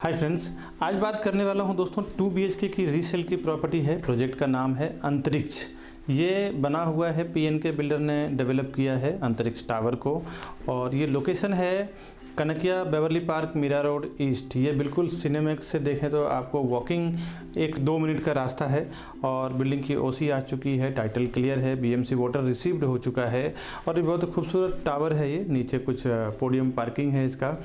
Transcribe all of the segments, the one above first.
Hi friends, आज बात करने वाला हूं दोस्तों 2 BHK की रीसेल की प्रॉपर्टी है। प्रोजेक्ट का नाम है अंतरिक्ष। ये बना हुआ है, PNK बिल्डर ने डेवलप किया है अंतरिक्ष टावर को। और ये लोकेशन है Kanakia Beverly Park Mira Road East. ये बिल्कुल सिनेमैक्स से देखें तो आपको वॉकिंग 1-2 मिनट का रास्ता है। और बिल्डिंग की OC आ चुकी है, टाइटल क्लियर है, BMC वाटर रिसीव्ड हो चुका है। और ये बहुत खूबसूरत टावर है। ये नीचे कुछ पोडियम पार्किंग है, इसका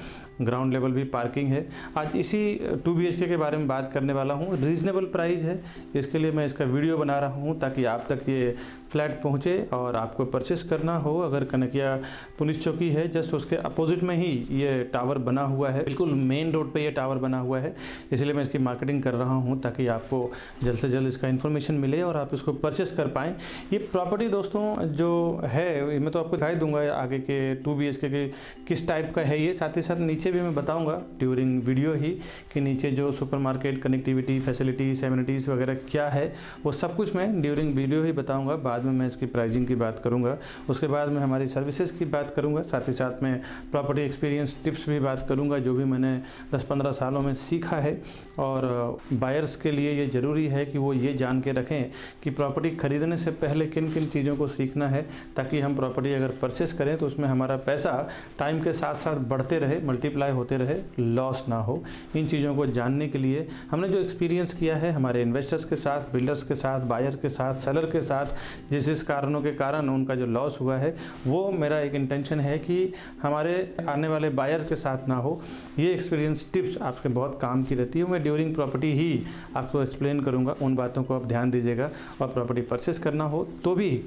ग्राउंड लेवल भी पार्किंग है। आज इसी 2 BHK के बारे में बात करने वाला हूँ। रीज़नेबल प्राइस है, इसके लिए मैं इसका वीडियो बना रहा हूँ ताकि आप तक ये फ्लैट पहुँचे और आपको परचेस करना हो। अगर कनकिया पुलिस चौकी है, जस्ट उसके अपोजिट में ही ये टावर बना हुआ है, बिल्कुल मेन रोड पे ये टावर बना हुआ है। इसलिए मैं इसकी मार्केटिंग कर रहा हूँ ताकि आपको जल्द से जल्द इसका इन्फॉर्मेशन मिले और आप इसको परचेस कर पाएँ। ये प्रॉपर्टी दोस्तों जो है, मैं तो आपको दिखाई दूंगा आगे के 2 BHK के किस टाइप का है ये। साथ ही साथ नीचे भी मैं बताऊंगा ड्यूरिंग वीडियो ही कि नीचे जो सुपरमार्केट, कनेक्टिविटी, फैसिलिटीज़, एमिनिटीज़ वगैरह क्या है, वो सब कुछ मैं ड्यूरिंग वीडियो ही बताऊंगा। बाद में मैं इसकी प्राइसिंग की बात करूंगा, उसके बाद में हमारी सर्विसेज की बात करूंगा। साथ ही साथ मैं प्रॉपर्टी एक्सपीरियंस टिप्स भी बात करूंगा, जो भी मैंने 10-15 सालों में सीखा है। और बायर्स के लिए ये ज़रूरी है कि वो ये जान के रखें कि प्रॉपर्टी खरीदने से पहले किन किन चीज़ों को सीखना है, ताकि हम प्रॉपर्टी अगर परचेस करें तो उसमें हमारा पैसा टाइम के साथ साथ बढ़ते रहे, मल्टीप्लाई होते रहे, लॉस ना हो। इन चीज़ों को जानने के लिए हमने जो एक्सपीरियंस किया है हमारे इन्वेस्टर्स के साथ, बिल्डर्स के साथ, बायर के साथ, सेलर के साथ, जिस कारणों के कारण उनका जो लॉस हुआ है, वो मेरा एक इंटेंशन है कि हमारे आने वाले बायर के साथ ना हो। ये एक्सपीरियंस टिप्स आपके बहुत काम की रहती है। मैं ड्यूरिंग प्रॉपर्टी ही आपको एक्सप्लेन करूँगा, उन बातों को आप ध्यान दीजिएगा। और प्रॉपर्टी परचेस करना हो तो भी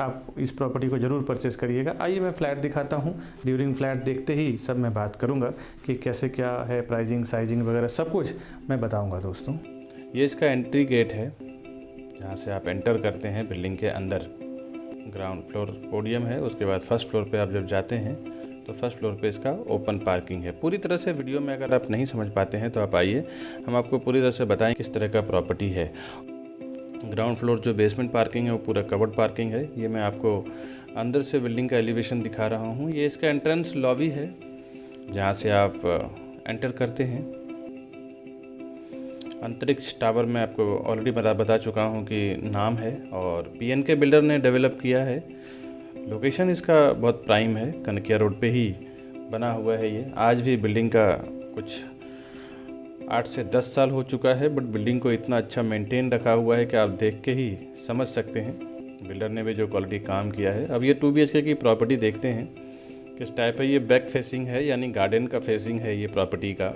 आप इस प्रॉपर्टी को ज़रूर परचेस करिएगा। आइए मैं फ्लैट दिखाता हूँ। ड्यूरिंग फ्लैट देखते ही सब मैं बात करूँगा कि कैसे क्या है, प्राइसिंग, साइजिंग वगैरह सब कुछ मैं बताऊँगा दोस्तों। ये इसका एंट्री गेट है, जहाँ से आप एंटर करते हैं बिल्डिंग के अंदर। ग्राउंड फ्लोर पोडियम है, उसके बाद फर्स्ट फ्लोर पे आप जब जाते हैं तो फर्स्ट फ्लोर पे इसका ओपन पार्किंग है। पूरी तरह से वीडियो में अगर आप नहीं समझ पाते हैं तो आप आइए, हम आपको पूरी तरह से बताएं किस तरह का प्रॉपर्टी है। ग्राउंड फ्लोर जो बेसमेंट पार्किंग है वो पूरा कवर्ड पार्किंग है। ये मैं आपको अंदर से बिल्डिंग का एलिवेशन दिखा रहा हूँ। ये इसका एंट्रेंस लॉबी है, जहाँ से आप एंटर करते हैं। अंतरिक्ष टावर में आपको ऑलरेडी बता चुका हूँ कि नाम है, और PNK बिल्डर ने डेवलप किया है। लोकेशन इसका बहुत प्राइम है, कनकिया रोड पे ही बना हुआ है ये। आज भी बिल्डिंग का कुछ 8 से 10 साल हो चुका है, बट बिल्डिंग को इतना अच्छा मेंटेन रखा हुआ है कि आप देख के ही समझ सकते हैं बिल्डर ने भी जो क्वालिटी काम किया है। अब ये 2 BHK की प्रॉपर्टी देखते हैं किस टाइप है। ये बैक फेसिंग है, यानी गार्डन का फेसिंग है ये प्रॉपर्टी का।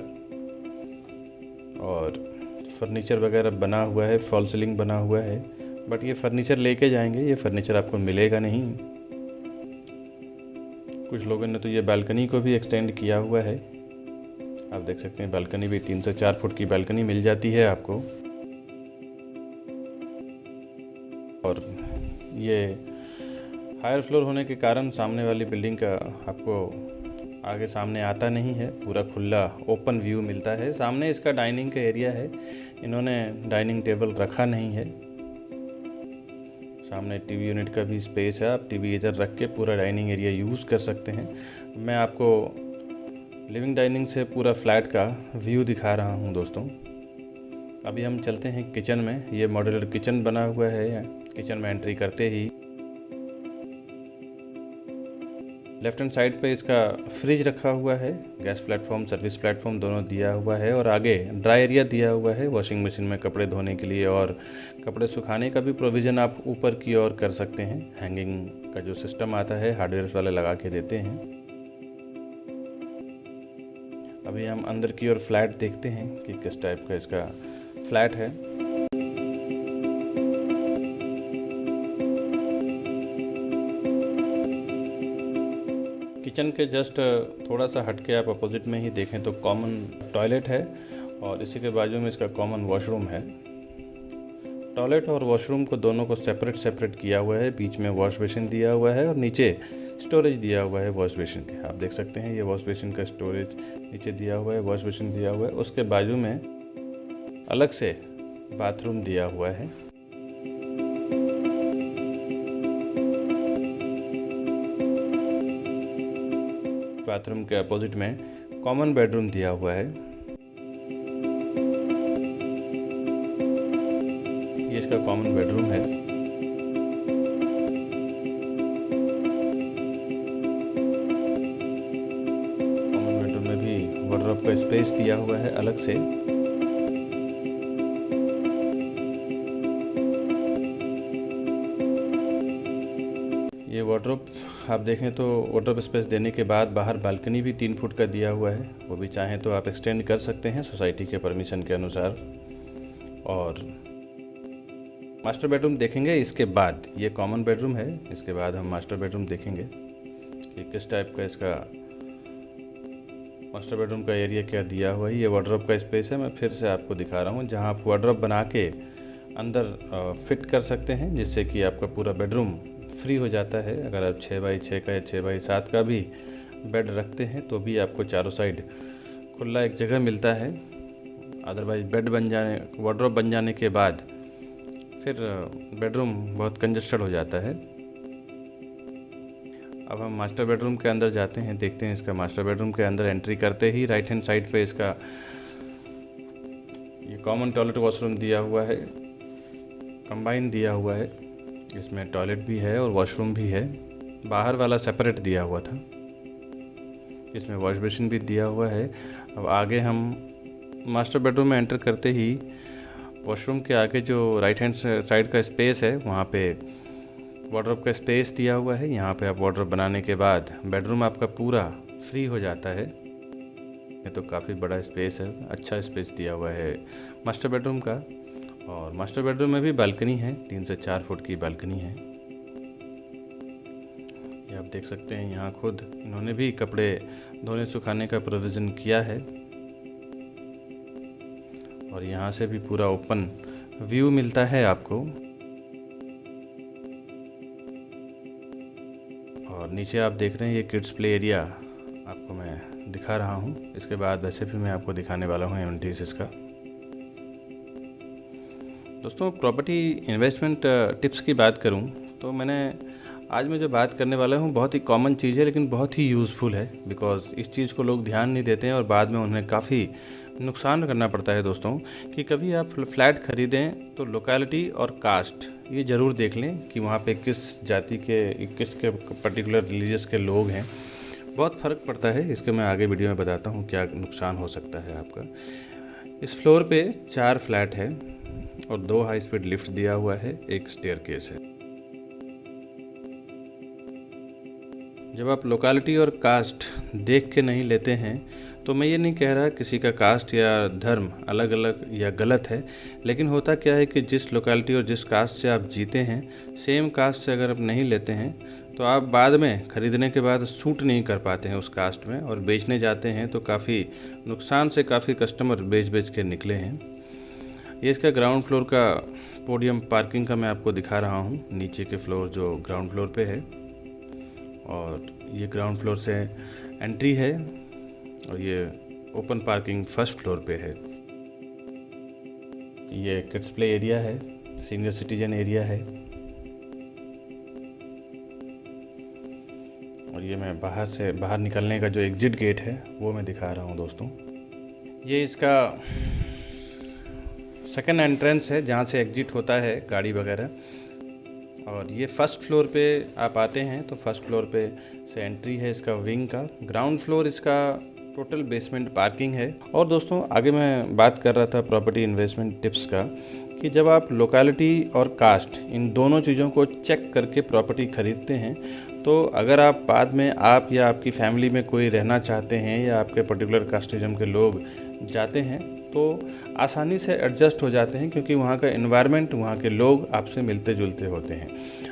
और फर्नीचर वगैरह बना हुआ है, फॉल सीलिंग बना हुआ है, बट ये फर्नीचर लेके जाएंगे, ये फर्नीचर आपको मिलेगा नहीं। कुछ लोगों ने तो ये बालकनी को भी एक्सटेंड किया हुआ है, आप देख सकते हैं। बालकनी भी 3 से 4 फुट की बालकनी मिल जाती है आपको। और ये हायर फ्लोर होने के कारण सामने वाली बिल्डिंग का आपको आगे सामने आता नहीं है, पूरा खुला ओपन व्यू मिलता है। सामने इसका डाइनिंग का एरिया है, इन्होंने डाइनिंग टेबल रखा नहीं है। सामने TV यूनिट का भी स्पेस है, आप TV इधर रख के पूरा डाइनिंग एरिया यूज़ कर सकते हैं। मैं आपको लिविंग डाइनिंग से पूरा फ्लैट का व्यू दिखा रहा हूं दोस्तों। अभी हम चलते हैं किचन में। ये मॉड्यूलर किचन बना हुआ है। किचन में एंट्री करते ही लेफ्ट हैंड साइड पे इसका फ्रिज रखा हुआ है, गैस प्लेटफॉर्म, सर्विस प्लेटफॉर्म दोनों दिया हुआ है। और आगे ड्राई एरिया दिया हुआ है, वॉशिंग मशीन में कपड़े धोने के लिए, और कपड़े सुखाने का भी प्रोविज़न आप ऊपर की ओर कर सकते हैं। हैंगिंग का जो सिस्टम आता है हार्डवेयर वाले लगा के देते हैं। अभी हम अंदर की ओर फ्लैट देखते हैं कि किस टाइप का इसका फ्लैट है। किचन के जस्ट थोड़ा सा हटके आप अपोजिट में ही देखें तो कॉमन टॉयलेट है, और इसी के बाजू में इसका कॉमन वॉशरूम है। टॉयलेट और वॉशरूम को दोनों को सेपरेट किया हुआ है। बीच में वॉश बेसिन दिया हुआ है और नीचे स्टोरेज दिया हुआ है वॉश बेसिन के। आप देख सकते हैं ये वॉश बेसिन का स्टोरेज नीचे दिया हुआ है, वॉश बेसिन दिया हुआ है। उसके बाजू में अलग से बाथरूम दिया हुआ है। बाथरूम के अपोजिट में कॉमन बेडरूम दिया हुआ है। ये इसका कॉमन बेडरूम है। कॉमन बेडरूम में भी वार्डरोब का स्पेस दिया हुआ है अलग से। ये वार्डरोब आप देखें तो वार्डरोब स्पेस देने के बाद बाहर बालकनी भी 3 फुट का दिया हुआ है, वो भी चाहें तो आप एक्सटेंड कर सकते हैं सोसाइटी के परमिशन के अनुसार। और मास्टर बेडरूम देखेंगे इसके बाद, ये कॉमन बेडरूम है, इसके बाद हम मास्टर बेडरूम देखेंगे कि किस टाइप का इसका मास्टर बेडरूम का एरिया क्या दिया हुआ है। ये वार्डरोब का स्पेस है, मैं फिर से आपको दिखा रहा हूँ, जहाँ आप वार्डरोब बना के अंदर फिट कर सकते हैं, जिससे कि आपका पूरा बेडरूम फ्री हो जाता है। अगर आप 6x6 का या 6x7 का भी बेड रखते हैं तो भी आपको चारों साइड खुला एक जगह मिलता है। अदरवाइज बेड बन जाने, वार्डरोब बन जाने के बाद फिर बेडरूम बहुत कंजस्टेड हो जाता है। अब हम मास्टर बेडरूम के अंदर जाते हैं, देखते हैं इसका मास्टर बेडरूम के अंदर एंट्री करते ही राइट हैंड साइड पे इसका ये कॉमन टॉयलेट वॉशरूम दिया हुआ है, कंबाइन दिया हुआ है। इसमें टॉयलेट भी है और वॉशरूम भी है, बाहर वाला सेपरेट दिया हुआ था, इसमें वॉश बेसिन भी दिया हुआ है। अब आगे हम मास्टर बेडरूम में एंटर करते ही वॉशरूम के आगे जो राइट हैंड साइड का स्पेस है वहाँ पे वार्डरोब का स्पेस दिया हुआ है। यहाँ पे आप वार्डरोब बनाने के बाद बेडरूम आपका पूरा फ्री हो जाता है। ये तो काफ़ी बड़ा स्पेस है, अच्छा स्पेस दिया हुआ है मास्टर बेडरूम का। और मास्टर बेडरूम में भी बालकनी है, 3 से 4 फुट की बालकनी है। ये आप देख सकते हैं, यहाँ खुद इन्होंने भी कपड़े धोने सुखाने का प्रोविज़न किया है। और यहाँ से भी पूरा ओपन व्यू मिलता है आपको। और नीचे आप देख रहे हैं ये किड्स प्ले एरिया आपको मैं दिखा रहा हूँ। इसके बाद वैसे भी मैं आपको दिखाने वाला हूँ एमिनिटीज़ इसका। दोस्तों, प्रॉपर्टी इन्वेस्टमेंट टिप्स की बात करूं तो आज मैं जो बात करने वाला हूं बहुत ही कॉमन चीज़ है, लेकिन बहुत ही यूज़फुल है। बिकॉज़ इस चीज़ को लोग ध्यान नहीं देते हैं और बाद में उन्हें काफ़ी नुकसान करना पड़ता है। दोस्तों, कि कभी आप फ्लैट ख़रीदें तो लोकेलिटी और कास्ट ये ज़रूर देख लें कि वहाँ पे किस जाति के, किस के पर्टिकुलर रिलीजियस के लोग हैं। बहुत फ़र्क पड़ता है, इसके मैं आगे वीडियो में बताता हूँ क्या नुकसान हो सकता है आपका। इस फ्लोर पे 4 फ्लैट है और 2 हाई स्पीड लिफ्ट दिया हुआ है, एक स्टेयरकेस है। जब आप लोकेलिटी और कास्ट देख के नहीं लेते हैं तो मैं ये नहीं कह रहा किसी का कास्ट या धर्म अलग अलग या गलत है, लेकिन होता क्या है कि जिस लोकेलिटी और जिस कास्ट से आप जीते हैं, सेम कास्ट से अगर आप नहीं लेते हैं तो आप बाद में ख़रीदने के बाद सूट नहीं कर पाते हैं उस कास्ट में, और बेचने जाते हैं तो काफ़ी नुकसान से काफ़ी कस्टमर बेच के निकले हैं। ये इसका ग्राउंड फ्लोर का पोडियम पार्किंग का मैं आपको दिखा रहा हूँ। नीचे के फ्लोर जो ग्राउंड फ्लोर पे है, और ये ग्राउंड फ्लोर से एंट्री है, और ये ओपन पार्किंग फर्स्ट फ्लोर पे है। ये किड्स प्ले एरिया है, सीनियर सिटीजन एरिया है। और ये मैं बाहर निकलने का जो एग्जिट गेट है वो मैं दिखा रहा हूँ दोस्तों। ये इसका सेकंड एंट्रेंस है जहाँ से एग्जिट होता है गाड़ी वगैरह। और ये फर्स्ट फ्लोर पे आप आते हैं तो फर्स्ट फ्लोर पे से एंट्री है इसका विंग का। ग्राउंड फ्लोर इसका टोटल बेसमेंट पार्किंग है। और दोस्तों, आगे मैं बात कर रहा था प्रॉपर्टी इन्वेस्टमेंट टिप्स का, कि जब आप लोकेलिटी और कास्ट इन दोनों चीज़ों को चेक करके प्रॉपर्टी ख़रीदते हैं तो अगर आप बाद में आप या आपकी फैमिली में कोई रहना चाहते हैं या आपके पर्टिकुलर कास्टिज्म के लोग जाते हैं तो आसानी से एडजस्ट हो जाते हैं, क्योंकि वहाँ का एनवायरनमेंट, वहाँ के लोग आपसे मिलते जुलते होते हैं।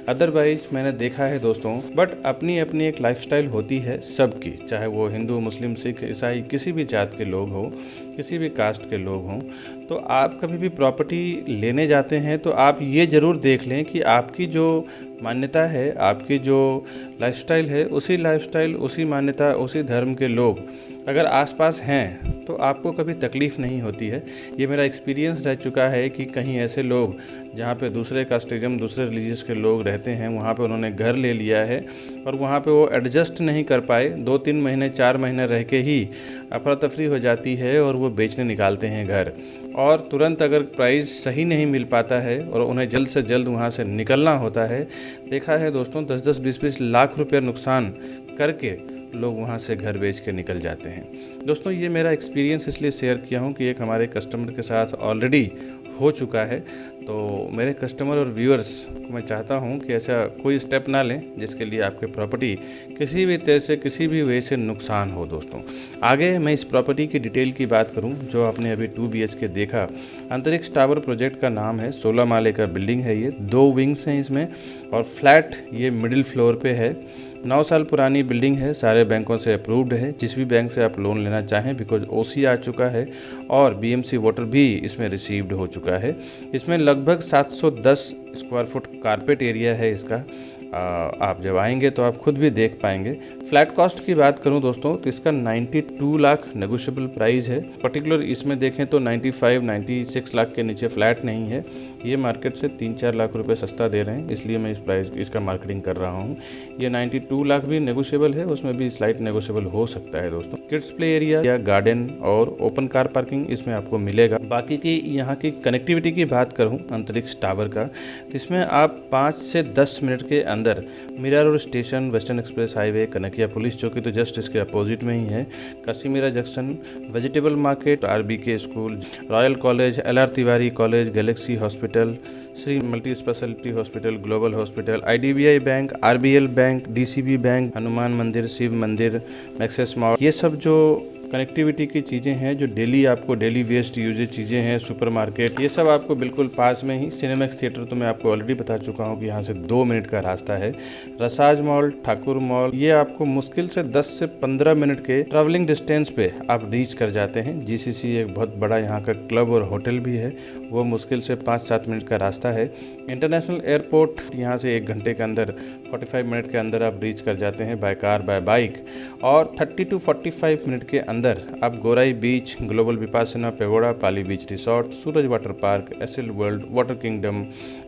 अदरवाइज मैंने देखा है दोस्तों, बट अपनी अपनी एक लाइफस्टाइल होती है सबकी, चाहे वो हिंदू, मुस्लिम, सिख, ईसाई, किसी भी जात के लोग हों, किसी भी कास्ट के लोग हों। तो आप कभी भी प्रॉपर्टी लेने जाते हैं तो आप ये ज़रूर देख लें कि आपकी जो मान्यता है, आपकी जो लाइफस्टाइल है, उसी मान्यता, उसी धर्म के लोग अगर आसपास हैं तो आपको कभी तकलीफ़ नहीं होती है। ये मेरा एक्सपीरियंस रह चुका है कि कहीं ऐसे लोग जहाँ पे दूसरे कास्टिज़म, दूसरे रिलीजियस के लोग रहते हैं, वहाँ पे उन्होंने घर ले लिया है और वहाँ पे वो एडजस्ट नहीं कर पाए, 2-3 महीने 4 महीने रह के ही अफरा तफरी हो जाती है और वो बेचने निकालते हैं घर। और तुरंत अगर प्राइस सही नहीं मिल पाता है और उन्हें जल्द से जल्द वहाँ से निकलना होता है, देखा है दोस्तों 10-10, 20-20 लाख रुपये नुकसान करके लोग वहाँ से घर बेच के निकल जाते हैं। दोस्तों ये मेरा एक्सपीरियंस इसलिए शेयर किया हूँ कि एक हमारे कस्टमर के साथ ऑलरेडी हो चुका है, तो मेरे कस्टमर और व्यूअर्स को मैं चाहता हूँ कि ऐसा कोई स्टेप ना लें जिसके लिए आपकी प्रॉपर्टी किसी भी तरह से, किसी भी वे से नुकसान हो। दोस्तों आगे मैं इस प्रॉपर्टी की डिटेल की बात करूँ जो आपने अभी 2 BHK देखा, अंतरिक्ष टावर प्रोजेक्ट का नाम है। 16 माले का बिल्डिंग है ये, 2 विंग्स हैं इसमें और फ्लैट ये मिडिल फ्लोर पे है। 9 साल पुरानी बिल्डिंग है, सारे बैंकों से अप्रूव्ड है। जिस भी बैंक से आप लोन लेना चाहें, बिकॉज OC आ चुका है और BMC वाटर भी इसमें रिसीव्ड हो चुका है। इसमें लगभग 710 स्क्वायर फुट कारपेट एरिया है इसका। आप जब आएंगे तो आप खुद भी देख पाएंगे। फ्लैट कॉस्ट की बात करूं दोस्तों तो इसका 92 लाख नेगोशिएबल प्राइस है। पर्टिकुलर इसमें देखें तो 95-96 लाख के नीचे फ्लैट नहीं है। ये मार्केट से 3-4 लाख रुपए सस्ता दे रहे हैं, इसलिए मैं इसका मार्केटिंग कर रहा हूँ। ये 92 लाख भी नेगोशिएबल है, उसमें भी स्लाइट नेगोशिएबल हो सकता है दोस्तों। किड्स प्ले एरिया या गार्डन और ओपन कार पार्किंग इसमें आपको मिलेगा। बाकी की यहाँ की कनेक्टिविटी की बात करूँ अंतरिक्ष टावर का, तो इसमें आप 5 से 10 मिनट के अंदर Mira road station, western express highway, Kanakia police चौकी तो जस्ट इसके अपोजिट में ही है, Kashimira junction, vegetable market, RBK school, royal college, LR Tiwari college, galaxy hospital, Shri multi speciality hospital, global hospital, IDBI bank, RBL bank, DCB bank, Hanuman मंदिर, शिव मंदिर, मैक्सेस मॉल, ये सब जो कनेक्टिविटी की चीज़ें हैं, जो डेली वेस्ट यूजेज चीज़ें हैं, सुपरमार्केट, ये सब आपको बिल्कुल पास में ही। सिनेमैक्स थिएटर तो मैं आपको ऑलरेडी बता चुका हूँ कि यहाँ से 2 मिनट का रास्ता है। रसाज मॉल, ठाकुर मॉल, ये आपको मुश्किल से 10 से 15 मिनट के ट्रैवलिंग डिस्टेंस पे आप रीच कर जाते हैं। GCC एक बहुत बड़ा यहाँ का क्लब और होटल भी है, वो मुश्किल से 5-7 मिनट का रास्ता है। इंटरनेशनल एयरपोर्ट यहाँ से 1 घंटे के अंदर, 45 मिनट के अंदर आप रीच कर जाते हैं बाय कार, बाय बाइक। और 30 to 45 मिनट के अंदर आप Gorai beach, global Vipassana pagoda, Pali beach resort, Suraj water park, SL world, water kingdom,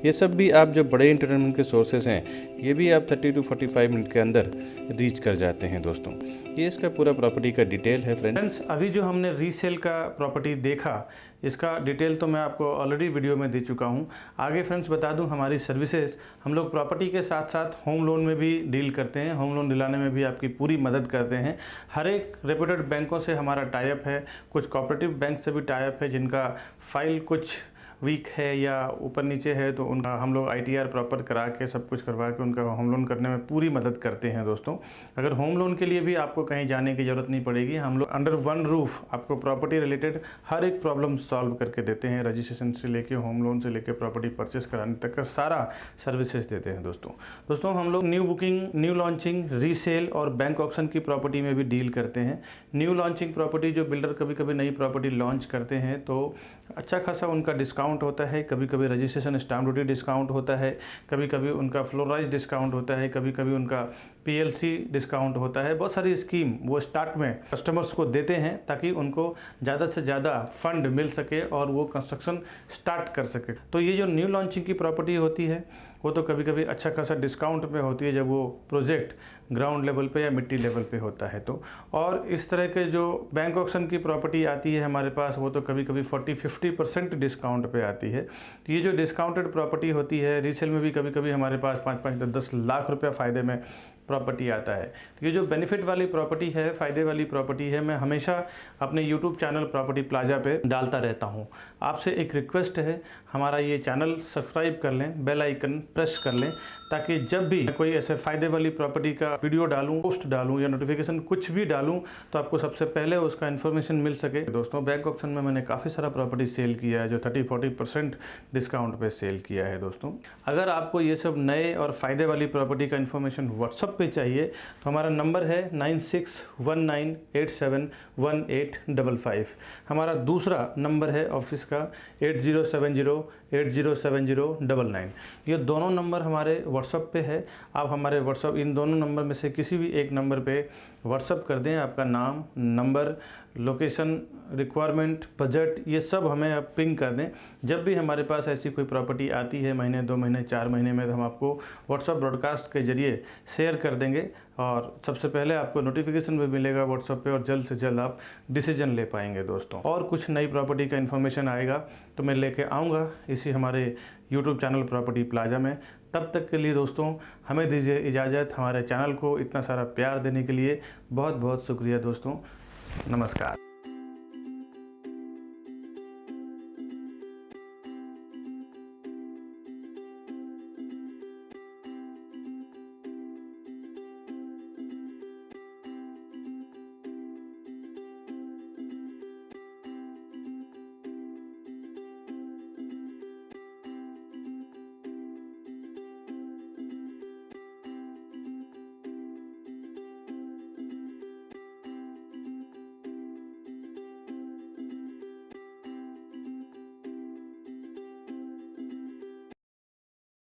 ये सब भी आप जो बड़े इंटरटेनमेंट के सोर्सेज हैं, ये भी आप 30 to 45 मिनट के अंदर रीच कर जाते हैं। दोस्तों ये इसका पूरा प्रॉपर्टी का डिटेल है। फ्रेंड्स अभी जो हमने रीसेल का प्रॉपर्टी देखा, इसका डिटेल तो मैं आपको ऑलरेडी वीडियो में दे चुका हूं। आगे फ्रेंड्स बता दूं, हमारी सर्विसेज, हम लोग प्रॉपर्टी के साथ साथ होम लोन में भी डील करते हैं। होम लोन दिलाने में भी आपकी पूरी मदद करते हैं। हर एक रेप्यूटेड बैंकों से हमारा टाई अप है, कुछ कोऑपरेटिव बैंक से भी टाई अप है जिनका फाइल कुछ वीक है या ऊपर नीचे है, तो उनका हम लोग ITR प्रॉपर करा के, सब कुछ करवा के उनका होम लोन करने में पूरी मदद करते हैं। दोस्तों अगर होम लोन के लिए भी आपको कहीं जाने की ज़रूरत नहीं पड़ेगी, हम लोग अंडर वन रूफ आपको प्रॉपर्टी रिलेटेड हर एक प्रॉब्लम सॉल्व करके देते हैं। रजिस्ट्रेशन से लेके, होम लोन से लेके, प्रॉपर्टी परचेस कराने तक का सारा सर्विसेज देते हैं। दोस्तों हम लोग new booking, new launching, resale और बैंक ऑक्शन की प्रॉपर्टी में भी डील करते हैं। न्यू लॉन्चिंग प्रॉपर्टी, जो बिल्डर कभी कभी नई प्रॉपर्टी लॉन्च करते हैं तो अच्छा खासा उनका डिस्काउंट होता है। कभी कभी रजिस्ट्रेशन स्टाम्प ड्यूटी डिस्काउंट होता है, कभी कभी उनका फ्लोराइज डिस्काउंट होता है, कभी कभी उनका PLC डिस्काउंट होता है। बहुत सारी स्कीम वो स्टार्ट में कस्टमर्स को देते हैं ताकि उनको ज़्यादा से ज़्यादा फंड मिल सके और वो कंस्ट्रक्शन स्टार्ट कर सके। तो ये जो न्यू लॉन्चिंग की प्रॉपर्टी होती है वो तो कभी कभी अच्छा खासा डिस्काउंट में होती है जब वो प्रोजेक्ट ग्राउंड लेवल पे या मिट्टी लेवल पे होता है तो। और इस तरह के जो बैंक ऑक्शन की प्रॉपर्टी आती है हमारे पास, वो तो कभी कभी 40-50% डिस्काउंट पे आती है। तो ये जो डिस्काउंटेड प्रॉपर्टी होती है, रीसेल में भी कभी कभी हमारे पास 5-5-10 लाख रुपया फ़ायदे में प्रॉपर्टी आता है। तो ये जो बेनिफिट वाली प्रॉपर्टी है, फ़ायदे वाली प्रॉपर्टी है, मैं हमेशा अपने यूट्यूब चैनल प्रॉपर्टी प्लाजा पे डालता रहता हूँ। आपसे एक रिक्वेस्ट है, हमारा ये चैनल सब्सक्राइब कर लें, बेल आइकन प्रेस कर लें, ताकि जब भी कोई ऐसे फ़ायदे वाली प्रॉपर्टी का वीडियो डालूं, पोस्ट डालूं या नोटिफिकेशन कुछ भी डालूं तो आपको सबसे पहले उसका इन्फॉर्मेशन मिल सके। दोस्तों बैंक ऑक्शन में मैंने काफ़ी सारा प्रॉपर्टी सेल किया है जो 30-40% डिस्काउंट पे सेल किया है। दोस्तों अगर आपको ये सब नए और फ़ायदे वाली प्रॉपर्टी का इन्फॉर्मेशन व्हाट्सअप पे चाहिए तो हमारा नंबर है 9619871855। हमारा दूसरा नंबर है ऑफिस का 8070807099। ये दोनों नंबर हमारे व्हाट्सएप पे है। आप हमारे व्हाट्सएप इन दोनों नंबर में से किसी भी एक नंबर पे व्हाट्सएप कर दें, आपका नाम, नंबर, लोकेशन, रिक्वायरमेंट, बजट, ये सब हमें आप पिंग कर दें। जब भी हमारे पास ऐसी कोई प्रॉपर्टी आती है महीने, 2 महीने, 4 महीने में, तो हम आपको व्हाट्सएप ब्रॉडकास्ट के जरिए शेयर कर देंगे और सबसे पहले आपको नोटिफिकेशन भी मिलेगा व्हाट्सएप पे और जल्द से जल्द आप डिसीजन ले पाएंगे दोस्तों। और कुछ नई प्रॉपर्टी का इन्फॉर्मेशन आएगा तो मैं लेके आऊँगा इसी हमारे यूट्यूब चैनल प्रॉपर्टी प्लाजा में। तब तक के लिए दोस्तों हमें दीजिए इजाज़त। हमारे चैनल को इतना सारा प्यार देने के लिए बहुत बहुत शुक्रिया दोस्तों। नमस्कार।